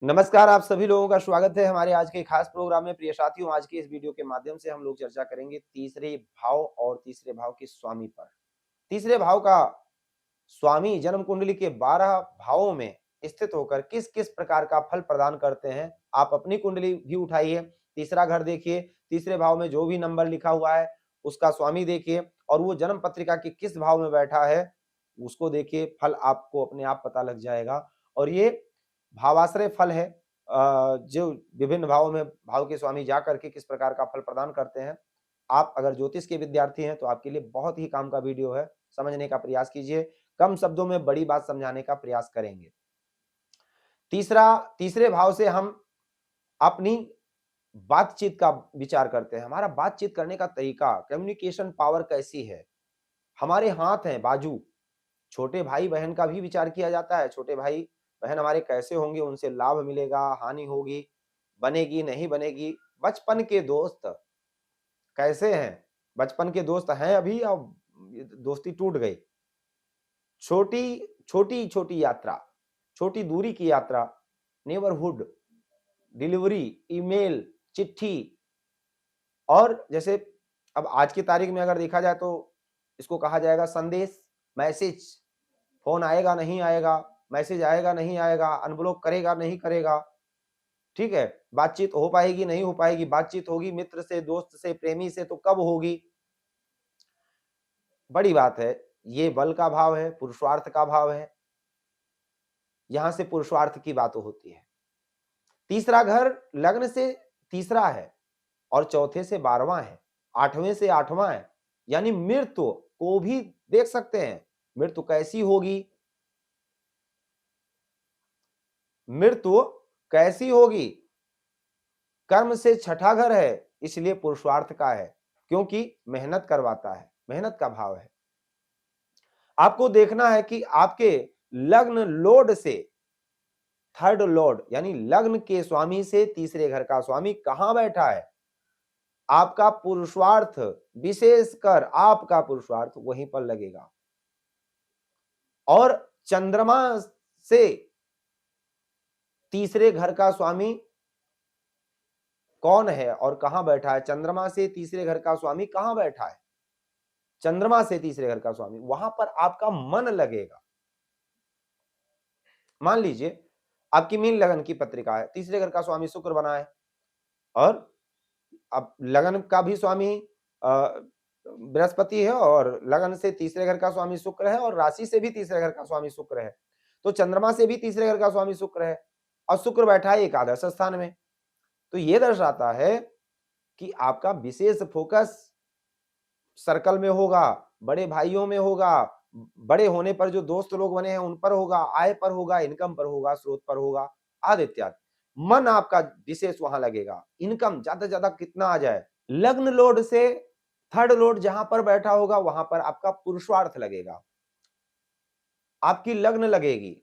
नमस्कार, आप सभी लोगों का स्वागत है हमारे आज के खास प्रोग्राम में। प्रिय साथियों, आज के इस वीडियो के माध्यम से हम लोग चर्चा करेंगे तीसरे भाव और तीसरे भाव के स्वामी पर। तीसरे भाव का स्वामी जन्म कुंडली के 12 भावों में स्थित होकर किस-किस प्रकार का फल प्रदान करते हैं, आप अपनी कुंडली भी उठाइए, तीसरा घर देखिए, तीसरे भाव में जो भी नंबर लिखा हुआ है, उसका स्वामी देखिए और वो जन्म पत्रिका के किस भाव में बैठा है, उसको देखिए, फल आपको अपने आप पता लग जाएगा। और ये भावाश्रय फल है जो विभिन्न भावों में भाव के स्वामी जा करके किस प्रकार का फल प्रदान करते हैं। आप अगर ज्योतिष के विद्यार्थी हैं, तो आपके लिए बहुत ही काम का वीडियो है, समझने का प्रयास कीजिए। कम शब्दों में बड़ी बात समझाने का प्रयास करेंगे। तीसरे भाव से हम अपनी बातचीत का विचार करते हैं। हमारा बातचीत करने का तरीका, कम्युनिकेशन पावर कैसी है? हमारे हाथ हैं, बाजू, छोटे भाई-बहन का भी विचार किया जाता है। छोटे भाई-बहन हमारे कैसे होंगे? उनसे लाभ मिलेगा, हानि होगी, बनेगी, नहीं बनेगी? बचपन के दोस्त कैसे हैं? बचपन के दोस्त हैं अभी या दोस्ती टूट गई? छोटी छोटी-छोटी यात्रा, छोटी दूरी की यात्रा, नेबरहुड, डिलीवरी, ईमेल, चिट्ठी और जैसे अब आज की तारीख में अगर देखा जाए तो इसको कहा जाएगा संदेश, मैसेज, फ़ोन आएगा, नहीं आएगा, मैसेज आएगा, नहीं आएगा, अनब्लॉक करेगा, नहीं करेगा, ठीक है? बातचीत हो पाएगी, नहीं हो पाएगी, बातचीत होगी मित्र से, दोस्त से, प्रेमी से तो कब होगी? बड़ी बात है, ये बल का भाव है, पुरुषार्थ का भाव है, यहाँ से पुरुषार्थ की बात होती है। तीसरा घर लग्न से तीसरा है और चौथे से 12वां है, 8वें से 8वां है, यानी मृत्यु को भी देख सकते हैं। मृत्यु कैसी होगी? मृत्यु कैसी होगी? कर्म से छठा घर है, इसलिए पुरुषार्थ का है, क्योंकि मेहनत करवाता है, मेहनत का भाव है। आपको देखना है कि आपके लग्न लॉर्ड से थर्ड लॉर्ड यानी लग्न के स्वामी से तीसरे घर का स्वामी कहां बैठा है। आपका पुरुषार्थ, विशेषकर आपका पुरुषार्थ वहीं पर लगेगा। और चंद्रमा से तीसरे घर का स्वामी कौन है और कहां बैठा है? चंद्रमा से तीसरे घर का स्वामी कहां बैठा है? चंद्रमा से तीसरे घर का स्वामी, वहां पर आपका मन लगेगा। मान लीजिए आपकी मीन लगन की पत्रिका है, तीसरे घर का स्वामी शुक्र बना है और अब लगन का भी स्वामी बृहस्पति है और लगन से तीसरे घर का स्वामी शुक्र है और राशि से भी तीसरे घर का स्वामी शुक्र है। तो चंद्रमा से भी तीसरे घर का स्वामी शुक्र है और शुक्र बैठा है एकादश स्थान में। तो ये दर्शाता है कि आपका विशेष फोकस सर्कल में होगा, बड़े भाइयों में होगा, बड़े होने पर जो दोस्त लोग बने हैं उन पर होगा, आय पर होगा, इनकम पर होगा, स्रोत पर होगा, आदि इत्यादि। मन आपका विशेष वहां लगेगा। इनकम ज्यादा से ज्यादा कितना आ जाए। लग्न लॉर्ड से थर्ड लॉर्ड जहां पर बैठा होगा वहां पर आपका पुरुषार्थ लगेगा, आपकी लग्न लगेगी,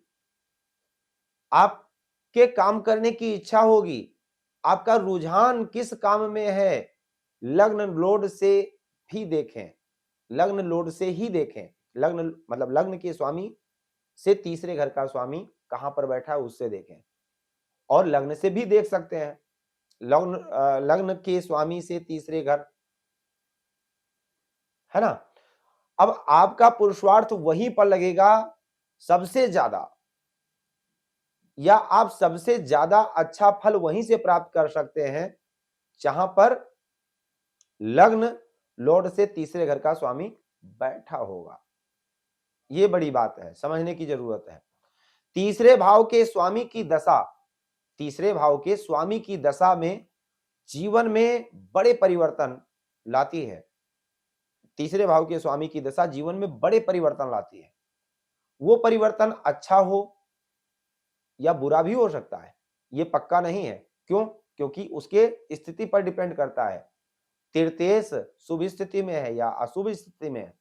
आपके काम करने की इच्छा होगी, आपका रुझान किस काम में है, लग्न लॉर्ड से भी देखें, लग्न लॉर्ड से ही देखें। लग्न मतलब लग्न के स्वामी से तीसरे घर का स्वामी कहां पर बैठा है उससे देखें और लग्न से भी देख सकते हैं। लग्न के स्वामी से तीसरे घर, है ना? अब आपका पुरुषार्थ वहीं पर लगेगा सबसे ज्यादा, या आप सबसे ज्यादा अच्छा फल वहीं से प्राप्त कर सकते हैं जहां पर लग्न लॉर्ड से तीसरे घर का स्वामी बैठा होगा। ये बड़ी बात है, समझने की जरूरत है। तीसरे भाव के स्वामी की दशा, तीसरे भाव के स्वामी की दशा में जीवन में बड़े परिवर्तन लाती है। तीसरे भाव के स्वामी की दशा जीवन में बड़े परिवर्तन लाती है। वो परिवर्तन अच्छा हो या बुरा भी हो सकता है, ये पक्का नहीं है। क्यों? क्योंकि उसके स्थिति पर डिपेंड करता है। तृतीयेश शुभ स्थिति में है या अशुभ स्थिति में है,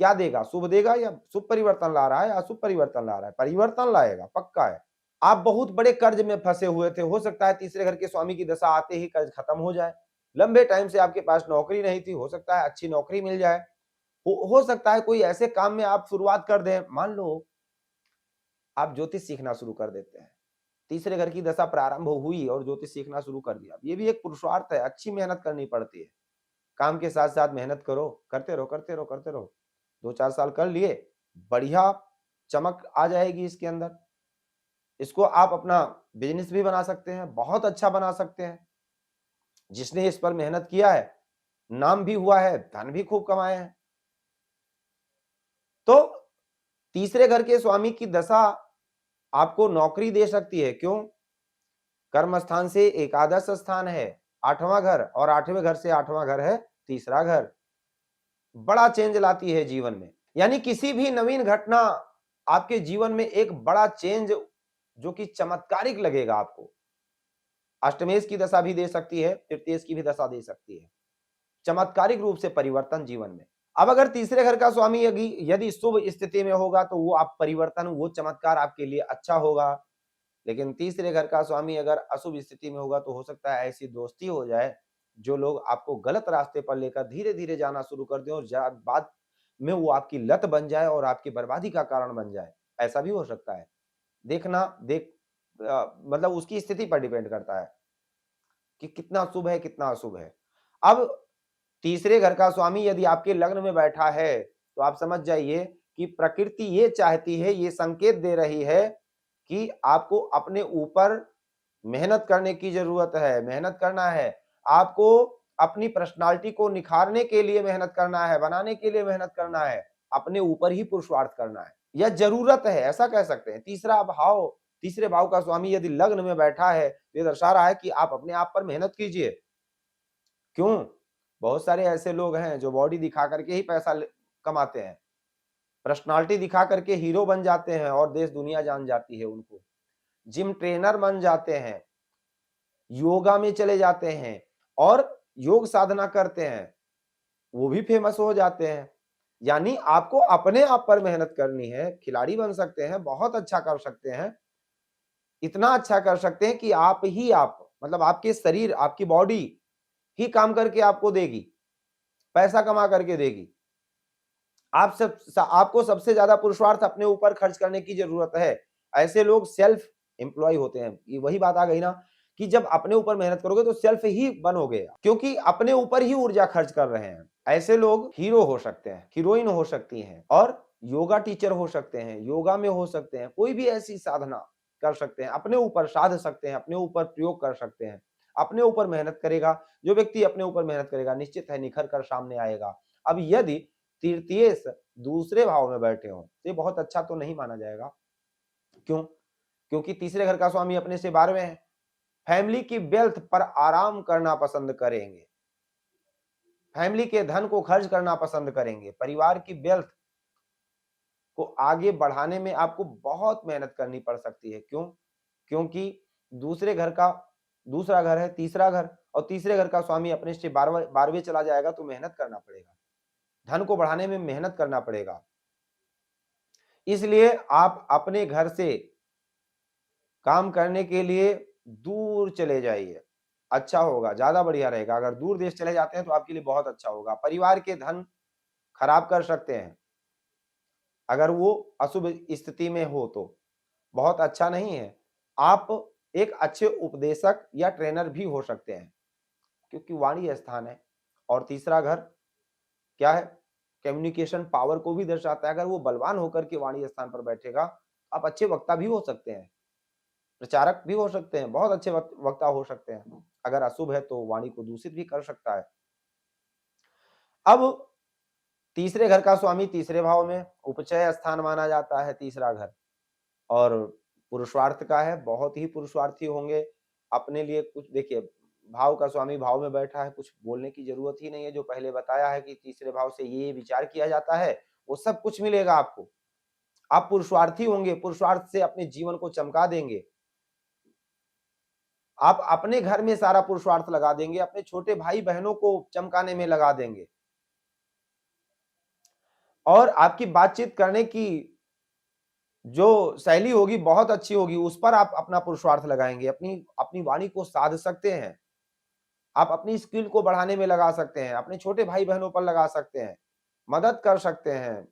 क्या देगा? शुभ देगा या शुभ परिवर्तन ला रहा है या अशुभ परिवर्तन ला रहा है? परिवर्तन लाएगा, पक्का है। आप बहुत बड़े कर्ज में फंसे हुए थे, हो सकता है तीसरे घर के स्वामी की दशा आते ही कर्ज खत्म हो जाए। लंबे टाइम से आपके पास नौकरी नहीं थी, हो सकता है अच्छी नौकरी मिल जाए। हो सकता है कोई ऐसे काम में आप शुरुआत कर दें, मान लो आप ज्योतिष सीखना शुरू कर देते हैं, तीसरे घर की दशा प्रारंभ हुई और ज्योतिष सीखना शुरू कर दिया। ये भी एक पुरुषार्थ है, अच्छी मेहनत करनी पड़ती है। काम के साथ-साथ मेहनत करो, करते रहो, करते रहो, करते रहो। 2-4 साल कर लिए, बढ़िया चमक आ जाएगी इसके अंदर। इसको आप अपना बिज़नेस भी बना सकते हैं, बहुत अच्छा बना सकते हैं। जिसने इस पर मेहनत किया है, नाम भी हुआ है, धन भी खूब कमाए हैं। तो तीसरे घर के स्वामी की दशा आपको नौकरी दे सकती है। क्यों? कर्म स्थान से एकादश स्थान है 8वां घर, और 8वें घर से 8वां घर है तीसरा घर। बड़ा चेंज लाती है जीवन में। यानी किसी भी नवीन घटना आपके जीवन में एक बड़ा चेंज जो कि चमत्कारिक लगेगा आपको। अष्टमेश की दशा भी दे सकती है, तृतीयेश की भी दशा दे सकती है। चमत्कारिक रूप से परिवर्तन जीवन में। अब अगर तीसरे घर का स्वामी यदि शुभ स्थिति में होगा तो वो आप परिवर्तन, वो चमत्कार आपके लिए अच्छा होगा। लेकिन तीसरे घर का स्वामी अगर अशुभ स्थिति में होगा तो हो सकता है ऐसी दोस्ती हो जाए जो लोग आपको गलत रास्ते पर लेकर धीरे धीरे जाना शुरू कर दें, और बाद में वो आपकी लत बन जाए और आपकी बर्बादी का कारण बन जाए। ऐसा भी हो सकता है। देखना मतलब उसकी स्थिति पर डिपेंड करता है कि कितना शुभ है, कितना अशुभ है। अब तीसरे घर का स्वामी यदि आपके लग्न में बैठा है तो आप समझ जाइए कि प्रकृति ये चाहती है, ये संकेत दे रही है कि आपको अपने ऊपर मेहनत करने की जरूरत है, मेहनत करना है। आपको अपनी पर्सनालिटी को निखारने के लिए मेहनत करना है, बनाने के लिए मेहनत करना है, अपने ऊपर ही पुरुषार्थ करना है, यह जरूरत है, ऐसा कह सकते हैं। तीसरे भाव का स्वामी यदि लग्न में बैठा है तो ये दर्शा रहा है कि आप अपने आप पर मेहनत कीजिए। क्यों? बहुत सारे ऐसे लोग हैं जो बॉडी दिखा करके ही पैसा कमाते हैं, पर्सनालिटी दिखा करके हीरो बन जाते हैं और देश दुनिया जान जाती है उनको। जिम ट्रेनर बन जाते हैं, योगा में चले जाते हैं और योग साधना करते हैं, वो भी फेमस हो जाते हैं। यानी आपको अपने आप पर मेहनत करनी है, खिलाड़ी बन सकते हैं, बहुत अच्छा कर सकते हैं। इतना अच्छा कर सकते हैं कि आप मतलब आपके शरीर, आपकी बॉडी ही काम करके आपको देगी, पैसा कमा करके देगी। आपको सबसे ज्यादा पुरुषार्थ अपने ऊपर खर्च करने की जरूरत है। ऐसे लोग सेल्फ एम्प्लॉय होते हैं। ये वही बात आ गई ना कि जब अपने ऊपर मेहनत करोगे तो सेल्फ ही बनोगे, क्योंकि अपने ऊपर ही ऊर्जा खर्च कर रहे हैं। ऐसे लोग हीरो हो सकते हैं, हीरोइन हो सकती हैं, और योगा टीचर हो सकते हैं, योगा में हो सकते हैं, कोई भी ऐसी साधना कर सकते हैं, अपने ऊपर साध सकते हैं, अपने ऊपर प्रयोग कर सकते हैं। अपने ऊपर मेहनत करेगा, जो व्यक्ति अपने ऊपर मेहनत करेगा निश्चित है निखर कर सामने आएगा। अब यदि तृतीयेश दूसरे भाव में बैठे हों तो ये बहुत अच्छा तो नहीं माना जाएगा। क्यों? क्योंकि तीसरे घर का स्वामी अपने से 12वें है। फैमिली की वेल्थ पर आराम करना पसंद करेंगे, फैमिली के धन को खर्च करना पसंद करेंगे, परिवार की वेल्थ को आगे बढ़ाने में आपको बहुत मेहनत करनी पड़ सकती है। क्यों? क्योंकि दूसरा घर है तीसरा घर, और तीसरे घर का स्वामी अपने से 12वें चला जाएगा तो मेहनत करना पड़ेगा, धन को बढ़ाने में मेहनत करना पड़ेगा। इसलिए आप अपने घर से काम करने के लिए दूर चले जाइए, अच्छा होगा, ज्यादा बढ़िया रहेगा। अगर दूर देश चले जाते हैं तो आपके लिए बहुत अच्छा होगा। परिवार के धन खराब कर सकते हैं अगर वो अशुभ स्थिति में हो तो, बहुत अच्छा नहीं है। आप एक अच्छे उपदेशक या ट्रेनर भी हो सकते हैं, क्योंकि वाणी स्थान है, और तीसरा घर क्या है? कम्युनिकेशन पावर को भी दर्शाता है। अगर वो बलवान होकर के वाणी स्थान पर बैठेगा, आप अच्छे वक्ता भी हो सकते हैं, प्रचारक भी हो सकते हैं, बहुत अच्छे वक्ता हो सकते हैं। अगर अशुभ है तो वाणी को दूषित भी कर सकता है। अब तीसरे घर का स्वामी तीसरे भाव में, उपचय स्थान माना जाता है तीसरा घर, और पुरुषार्थ का है, बहुत ही पुरुषार्थी होंगे। अपने लिए कुछ देखिए, भाव का स्वामी भाव में बैठा है, कुछ बोलने की जरूरत ही नहीं है। जो पहले बताया है कि तीसरे भाव से ये विचार किया जाता है, वो सब कुछ मिलेगा आपको। आप पुरुषार्थी होंगे, पुरुषार्थ से अपने जीवन को चमका देंगे। आप अपने घर में सारा पुरुषार्थ लगा देंगे, अपने छोटे भाई बहनों को चमकाने में लगा देंगे, और आपकी बातचीत करने की जो शैली होगी बहुत अच्छी होगी, उस पर आप अपना पुरुषार्थ लगाएंगे, अपनी अपनी वाणी को साध सकते हैं। आप अपनी स्किल को बढ़ाने में लगा सकते हैं, अपने छोटे भाई बहनों पर लगा सकते हैं, मदद कर सकते हैं।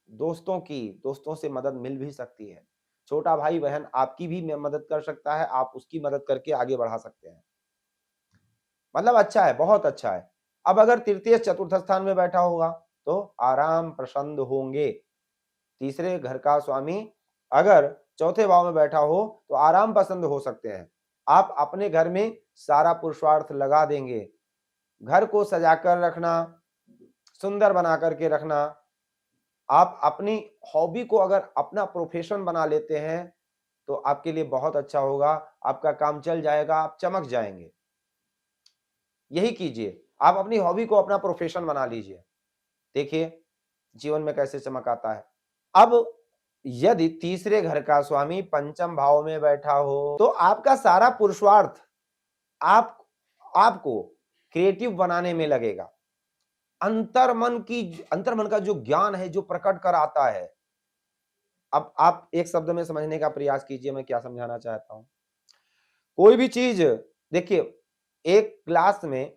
दोस्तों से मदद मिल भी सकती है। छोटा भाई बहन आपकी भी मदद कर सकता है, आप उसकी मदद करके आगे बढ़ा सकते हैं। मतलब अच्छा है, बहुत अच्छा है। अब अगर तृतीय चतुर्थ स्थान में बैठा होगा तो आराम प्रसन्न होंगे। तीसरे घर का स्वामी अगर चौथे भाव में बैठा हो तो आराम पसंद हो सकते हैं। आप अपने घर में सारा पुरुषार्थ लगा देंगे। घर को सजाकर रखना, सुंदर बना करके रखना। आप अपनी हॉबी को अगर अपना प्रोफेशन बना लेते हैं तो आपके लिए बहुत अच्छा होगा। आपका काम चल जाएगा, आप चमक जाएंगे। यही कीजिए, आप अपनी हॉबी को अपना प्रोफेशन बना लीजिए। देखिए जीवन में कैसे चमक आता है। अब यदि तीसरे घर का स्वामी पंचम भाव में बैठा हो तो आपका सारा पुरुषार्थ आप आपको क्रिएटिव बनाने में लगेगा। अंतर्मन का जो ज्ञान है, जो प्रकट कर आता है। अब आप एक शब्द में समझने का प्रयास कीजिए मैं क्या समझाना चाहता हूं। कोई भी चीज देखिए, एक क्लास में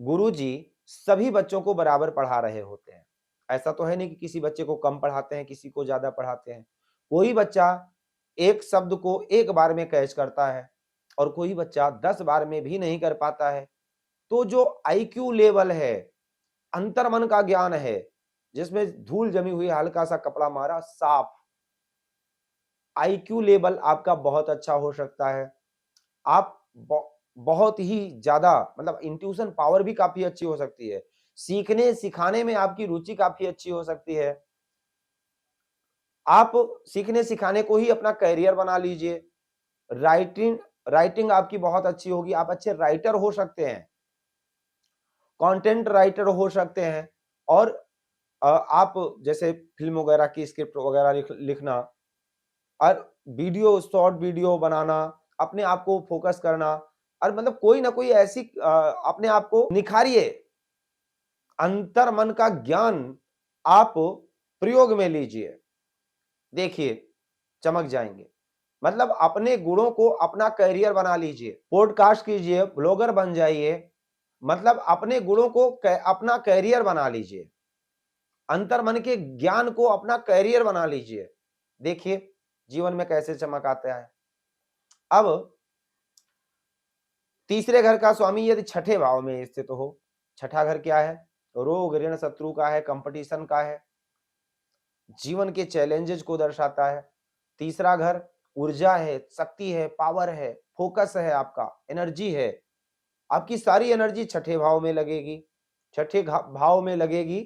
गुरुजी सभी बच्चों को बराबर पढ़ा रहे होते हैं। ऐसा तो है नहीं कि किसी बच्चे को कम पढ़ाते हैं, किसी को ज्यादा पढ़ाते हैं। कोई बच्चा एक शब्द को एक बार में कैच करता है और कोई बच्चा 10 बार में भी नहीं कर पाता है। तो जो आईक्यू लेवल है, अंतर्मन का ज्ञान है, जिसमें धूल जमी हुई हल्का सा कपड़ा मारा साफ, आईक्यू लेवल आपका बहुत अच्छा हो सकता है। आप बहुत ही ज्यादा मतलब इंट्यूशन पावर भी काफी अच्छी हो सकती है। सीखने सिखाने में आपकी रुचि काफी अच्छी हो सकती है। आप सीखने सिखाने को ही अपना करियर बना लीजिए। राइटिंग राइटिंग आपकी बहुत अच्छी होगी, आप अच्छे राइटर हो सकते हैं, कंटेंट राइटर हो सकते हैं। और आप जैसे फिल्म वगैरह की स्क्रिप्ट वगैरह लिखना और वीडियो शॉर्ट वीडियो बनाना, अपने आप को फोकस करना और मतलब कोई ना कोई ऐसी अपने आप को निखारिए। अंतर्मन का ज्ञान आप प्रयोग में लीजिए, देखिए चमक जाएंगे। मतलब अपने गुणों को अपना करियर बना लीजिए, पॉडकास्ट कीजिए, ब्लॉगर बन जाइए। मतलब अपने गुणों को अपना करियर बना लीजिए, अंतर्मन के ज्ञान को अपना करियर बना लीजिए। देखिए जीवन में कैसे चमक आता है। अब तीसरे घर का स्वामी यदि छठे भाव में स्थित हो, छठा घर क्या है? रोग ऋण शत्रु का है, कंपटीशन का है, जीवन के चैलेंजेस को दर्शाता है। तीसरा घर ऊर्जा है, शक्ति है, पावर है, फोकस है, आपका एनर्जी है। आपकी सारी एनर्जी छठे भाव में लगेगी। छठे भाव में लगेगी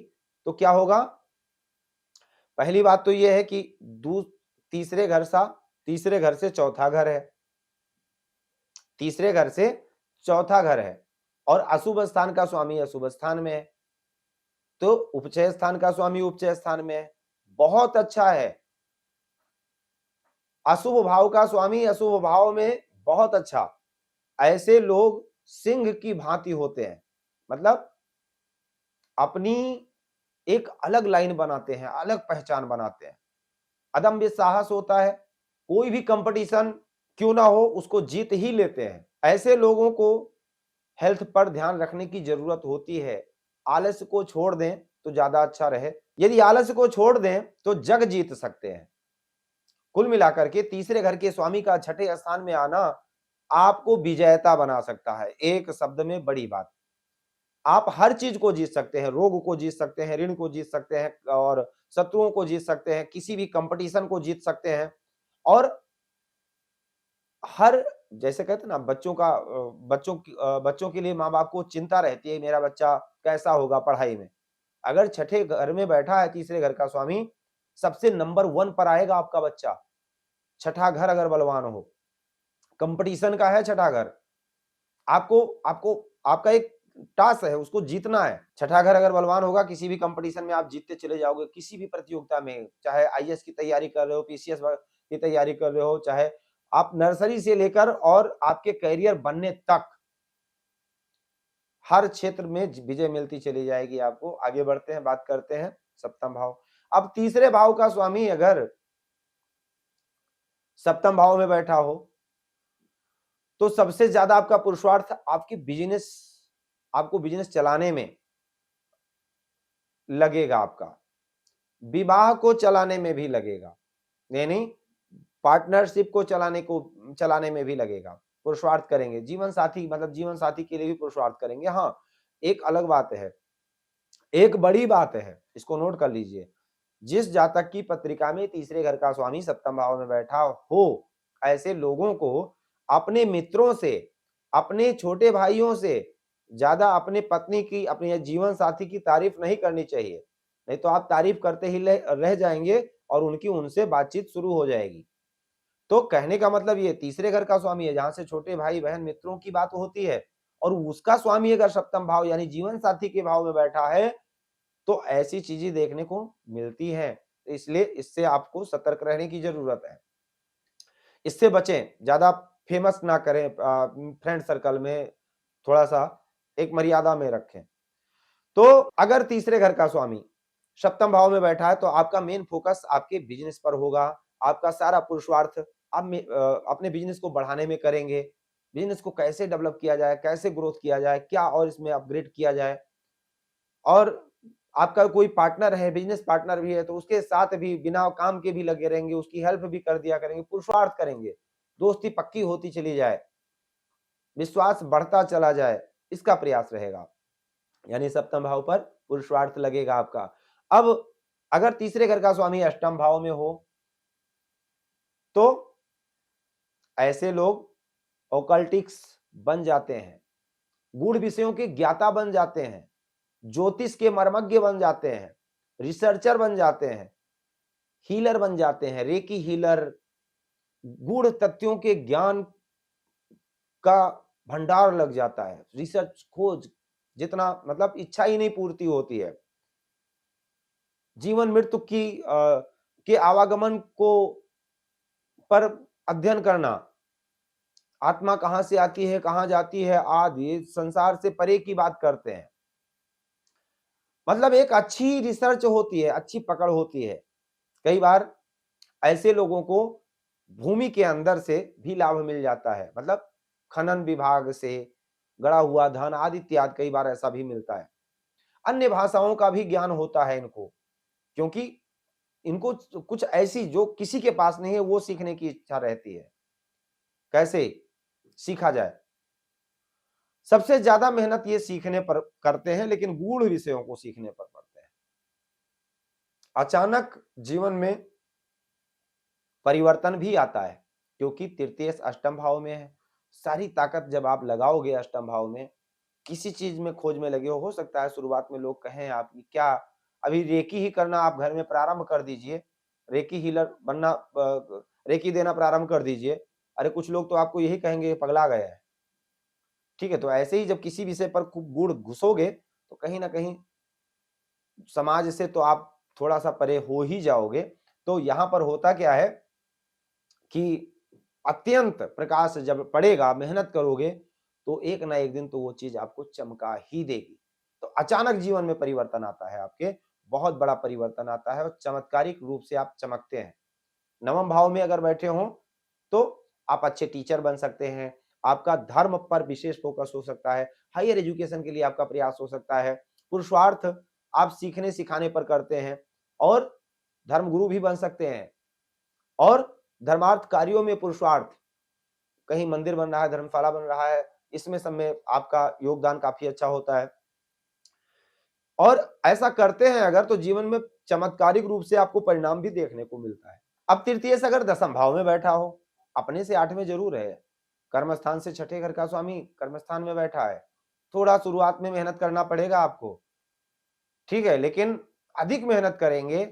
तो क्या होगा? पहली बात तो यह है कि तीसरे घर से चौथा घर है, तीसरे घर से चौथा घर है और अशुभ स्थान का स्वामी अशुभ स्थान में है, तो उपचय स्थान का स्वामी उपचय स्थान में है। बहुत अच्छा है। अशुभ भाव का स्वामी अशुभ भाव में, बहुत अच्छा। ऐसे लोग सिंह की भांति होते हैं, मतलब अपनी एक अलग लाइन बनाते हैं, अलग पहचान बनाते हैं। अदम्य साहस होता है, कोई भी कंपटीशन क्यों ना हो उसको जीत ही लेते हैं। ऐसे लोगों को हेल्थ पर ध्यान रखने की जरूरत होती है। आलस्य को छोड़ दें तो ज्यादा अच्छा रहे। यदि आलस्य को छोड़ दें तो जग जीत सकते हैं। कुल मिलाकर के तीसरे घर के स्वामी का छठे स्थान में आना आपको विजेता बना सकता है। एक शब्द में बड़ी बात, आप हर चीज को जीत सकते हैं, रोग को जीत सकते हैं, ऋण को जीत सकते हैं और शत्रुओं को जीत सकते हैं, किसी भी कंपटीशन को जीत सकते हैं। और हर जैसे कहते हैं ना, बच्चों के लिए माँ बाप को चिंता रहती है, मेरा बच्चा कैसा होगा पढ़ाई में। अगर छठे घर में बैठा है तीसरे घर का स्वामी, सबसे नंबर 1 पर आएगा आपका बच्चा। छठा घर अगर बलवान हो, कंपटीशन का है छठा घर, आपको आपको आपका एक टास्क है, उसको जीतना है। छठा घर अगर बलवान होगा, किसी भी कंपटीशन में आप जीतते चले जाओगे। किसी भी प्रतियोगिता में, चाहे आईएएस की तैयारी कर रहे हो, पीसीएस की तैयारी कर रहे हो, चाहे आप नर्सरी से लेकर और आपके करियर बनने तक, हर क्षेत्र में विजय मिलती चली जाएगी आपको। आगे बढ़ते हैं, बात करते हैं सप्तम भाव। अब तीसरे भाव का स्वामी अगर सप्तम भाव में बैठा हो तो सबसे ज्यादा आपका पुरुषार्थ आपको बिजनेस चलाने में लगेगा, आपका विवाह को चलाने में भी लगेगा। यानी पार्टनरशिप को चलाने में भी लगेगा, पुरुषार्थ करेंगे। जीवन साथी मतलब जीवन साथी के लिए भी पुरुषार्थ करेंगे। हाँ, एक अलग बात है, एक बड़ी बात है, इसको नोट कर लीजिए। जिस जातक की पत्रिका में तीसरे घर का स्वामी सप्तम भाव में बैठा हो, ऐसे लोगों को अपने मित्रों से, अपने छोटे भाइयों से ज्यादा अपने पत्नी की, अपने जीवन साथी की तारीफ नहीं करनी चाहिए। नहीं तो आप तारीफ करते ही रह जाएंगे और उनकी उनसे बातचीत शुरू हो जाएगी। तो कहने का मतलब ये तीसरे घर का स्वामी है, जहां से छोटे भाई बहन मित्रों की बात होती है, और उसका स्वामी अगर सप्तम भाव यानी जीवन साथी के भाव में बैठा है, तो ऐसी चीजें देखने को मिलती हैं। तो इसलिए इससे आपको सतर्क रहने की जरूरत है। इससे बचें, ज्यादा फेमस ना करें, फ्रेंड सर्कल में थोड़ा सा एक मर्यादा में रखें। तो अगर तीसरे घर का स्वामी सप्तम भाव में बैठा है, तो आपका मेन फोकस आपके बिजनेस पर होगा। आपका सारा पुरुषार्थ आप अपने बिजनेस को बढ़ाने में करेंगे। बिजनेस को कैसे डेवलप किया जाए, कैसे ग्रोथ किया जाए, क्या और इसमें अपग्रेड किया जाए। और आपका कोई पार्टनर है, बिजनेस पार्टनर भी है, तो उसके साथ भी बिना काम के भी लगे रहेंगे, उसकी हेल्प भी कर दिया करेंगे, पुरुषार्थ करेंगे, दोस्ती पक्की होती चली जाए, विश्वास बढ़ता चला जाए, इसका प्रयास रहेगा। यानी सप्तम भाव पर पुरुषार्थ लगेगा आपका। अब अगर तीसरे घर का स्वामी अष्टम भाव में हो, तो ऐसे लोग ओकल्टिक्स बन जाते हैं, गूढ़ विषयों के ज्ञाता बन जाते हैं, ज्योतिष के मर्मज्ञ बन जाते हैं, रिसर्चर बन जाते हैं, हीलर बन जाते हैं, रेकी हीलर, गूढ़ तथ्यों के ज्ञान का भंडार लग जाता है। रिसर्च खोज जितना मतलब इच्छा ही नहीं पूर्ति होती है। जीवन मृत्यु के आवागमन को पर अध्ययन करना, आत्मा कहां से आती है, कहां जाती है, आदि संसार से परे की बात करते हैं। मतलब एक अच्छी रिसर्च होती है, अच्छी पकड़ होती है। कई बार ऐसे लोगों को भूमि के अंदर से भी लाभ मिल जाता है, मतलब खनन विभाग से गड़ा हुआ धन आदि इत्यादि, कई बार ऐसा भी मिलता है। अन्य भाषाओं का भी ज्ञान होता है इनको, क्योंकि इनको कुछ ऐसी जो किसी के पास नहीं है, वो सीखने की इच्छा रहती है, कैसे सीखा जाए। सबसे ज्यादा मेहनत ये सीखने पर करते हैं, लेकिन गूढ़ विषयों को सीखने पर करते हैं। अचानक जीवन में परिवर्तन भी आता है, क्योंकि तृतीय अष्टम भाव में है। सारी ताकत जब आप लगाओगे अष्टम भाव में, किसी चीज में खोज में लगे हो सकता है शुरुआत में लोग कहें आप क्या अभी रेकी ही करना आप घर में प्रारंभ कर दीजिए, रेकी हीलर बनना, रेकी देना प्रारंभ कर दीजिए। अरे कुछ लोग तो आपको यही कहेंगे पगला गया है। ठीक है, तो ऐसे ही जब किसी विषय पर खूब गूढ़ घुसोगे, तो कहीं ना कहीं समाज से तो आप थोड़ा सा परे हो ही जाओगे। तो यहां पर होता क्या है कि अत्यंत प्रकाश जब पड़ेगा, मेहनत करोगे, तो एक ना एक दिन तो वो चीज आपको चमका ही देगी। तो अचानक जीवन में परिवर्तन आता है, आपके बहुत बड़ा परिवर्तन आता है और चमत्कारिक रूप से आप चमकते हैं। नवम भाव में अगर बैठे हो, तो आप अच्छे टीचर बन सकते हैं। आपका धर्म पर विशेष फोकस हो सकता है, हायर एजुकेशन के लिए आपका प्रयास हो सकता है। पुरुषार्थ आप सीखने सिखाने पर करते हैं, और धर्मगुरु भी बन सकते हैं। और धर्मार्थ कार्यों में पुरुषार्थ, कहीं मंदिर बन रहा है, धर्मशाला बन रहा है, इसमें सब में आपका योगदान काफी अच्छा होता है। और ऐसा करते हैं अगर, तो जीवन में चमत्कारिक रूप से आपको परिणाम भी देखने को मिलता है। अब तृतीय से अगर दसम भाव में बैठा हो, अपने से 8वें जरूर है, कर्म स्थान से छठे घर का स्वामी कर्म स्थान में बैठा है, थोड़ा शुरुआत में मेहनत करना पड़ेगा आपको, ठीक है, लेकिन अधिक मेहनत करेंगे,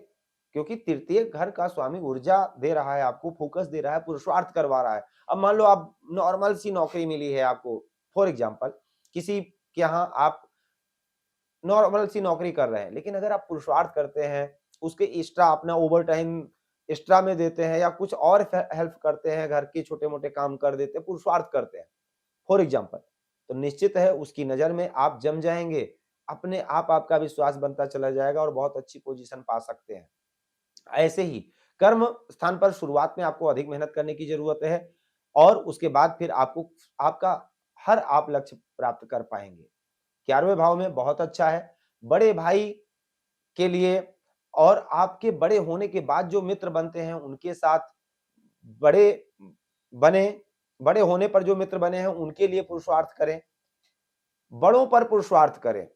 क्योंकि तृतीय घर का स्वामी ऊर्जा दे रहा है आपको, फोकस दे रहा है, पुरुषार्थ करवा रहा है। अब मान लो आप नॉर्मल सी नौकरी मिली है आपको, फॉर एग्जांपल किसी के यहाँ आप नॉर्मल सी नौकरी कर रहे हैं, लेकिन अगर आप पुरुषार्थ करते हैं, उसके एक्स्ट्रा अपना ओवर टाइम एक्स्ट्रा में देते हैं, या कुछ और हेल्प करते हैं, घर के छोटे मोटे काम कर देते हैं, पुरुषार्थ करते हैं फॉर एग्जाम्पल, तो निश्चित है उसकी नजर में आप जम जाएंगे। अपने आप आपका विश्वास बनता चला जाएगा और बहुत अच्छी पोजीशन पा सकते हैं। ऐसे ही कर्म स्थान पर शुरुआत में आपको अधिक मेहनत करने की जरूरत है, और उसके बाद फिर आपको आपका हर आप लक्ष्य प्राप्त कर पाएंगे। 11वें भाव में बहुत अच्छा है बड़े भाई के लिए, और आपके बड़े होने के बाद जो मित्र बनते हैं उनके साथ बड़े बने, बड़े होने पर जो मित्र बने हैं उनके लिए पुरुषार्थ करें, बड़ों पर पुरुषार्थ करें,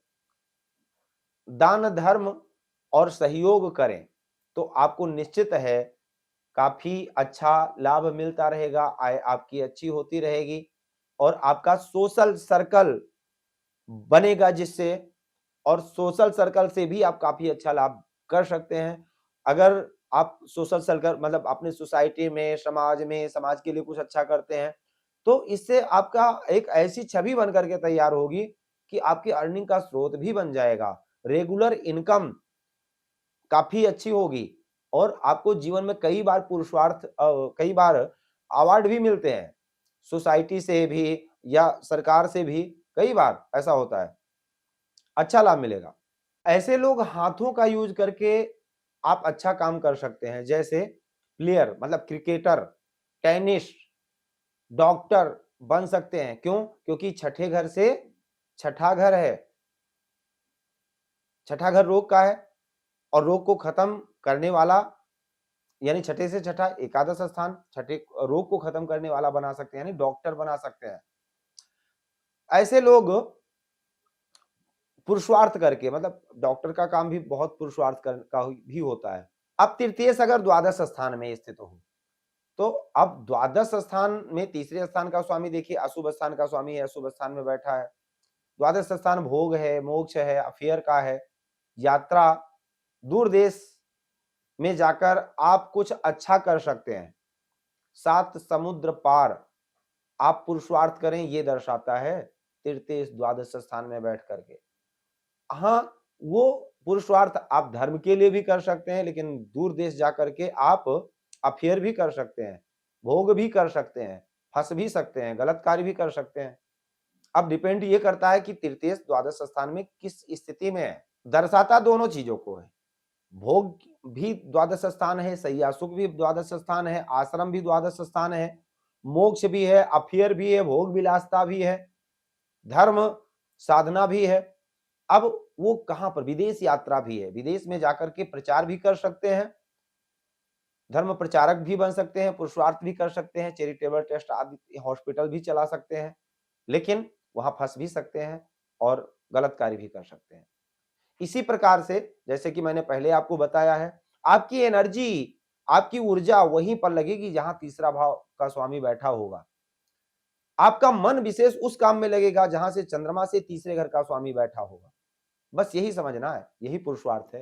दान धर्म और सहयोग करें, तो आपको निश्चित है काफी अच्छा लाभ मिलता रहेगा, आय आपकी अच्छी होती रहेगी और आपका सोशल सर्कल बनेगा जिससे, और सोशल सर्कल से भी आप काफी अच्छा लाभ कर सकते हैं। अगर आप सोशल सर्कल मतलब अपने सोसाइटी में, समाज में, समाज के लिए कुछ अच्छा करते हैं, तो इससे आपका एक ऐसी छवि बन करके तैयार होगी कि आपकी अर्निंग का स्रोत भी बन जाएगा। रेगुलर इनकम काफी अच्छी होगी और आपको जीवन में कई बार कई बार अवार्ड भी मिलते हैं, सोसाइटी से भी या सरकार से भी, कई बार ऐसा होता है, अच्छा लाभ मिलेगा। ऐसे लोग हाथों का यूज करके आप अच्छा काम कर सकते हैं, जैसे प्लेयर मतलब क्रिकेटर, टेनिस, डॉक्टर बन सकते हैं। क्यों? क्योंकि छठे घर से छठा घर है, छठा घर रोग का है और रोग को खत्म करने वाला, यानी छठे से छठा एकादश स्थान छठे रोग को खत्म करने वाला बना सकते हैं, यानी डॉक्टर बना सकते हैं। ऐसे लोग पुरुषार्थ करके, मतलब डॉक्टर का काम भी बहुत पुरुषार्थ का भी होता है। अब तृतीयश अगर द्वादश स्थान में स्थित हो, तो अब द्वादश स्थान में तीसरे स्थान का स्वामी देखिए अशुभ स्थान का स्वामी है, अशुभ स्थान में बैठा है। द्वादश स्थान भोग है, मोक्ष है, अफेयर का है, यात्रा, दूर देश में जाकर आप कुछ अच्छा कर सकते हैं। सात समुद्र पार आप पुरुषार्थ करें, ये दर्शाता है तृतीय द्वादश स्थान में बैठ करके। हाँ, वो पुरुषार्थ आप धर्म के लिए भी कर सकते हैं, लेकिन दूर देश जाकर के आप अफेयर भी कर सकते हैं, भोग भी कर सकते हैं, फंस भी सकते हैं, गलत कार्य भी कर सकते हैं। अब डिपेंड ये करता है कि तृतीय द्वादश स्थान में किस स्थिति में है। दर्शाता दोनों चीजों को है, भोग भी द्वादश स्थान है, शय्या सुख भी द्वादश स्थान है, आश्रम भी द्वादश स्थान है, मोक्ष भी है, अफेयर भी है, भोग विलासता भी है, धर्म साधना भी है। अब वो कहां पर, विदेश यात्रा भी है, विदेश में जाकर के प्रचार भी कर सकते हैं, धर्म प्रचारक भी बन सकते हैं, पुरुषार्थ भी कर सकते हैं, चैरिटेबल ट्रस्ट आदि हॉस्पिटल भी चला सकते हैं, लेकिन वहां फंस भी सकते हैं और गलत कार्य भी कर सकते हैं। इसी प्रकार से जैसे कि मैंने पहले आपको बताया है, आपकी एनर्जी, आपकी ऊर्जा वहीं पर लगेगी जहां तीसरा भाव का स्वामी बैठा होगा। आपका मन विशेष उस काम में लगेगा जहां से चंद्रमा से तीसरे घर का स्वामी बैठा होगा। बस यही समझना है, यही पुरुषार्थ है।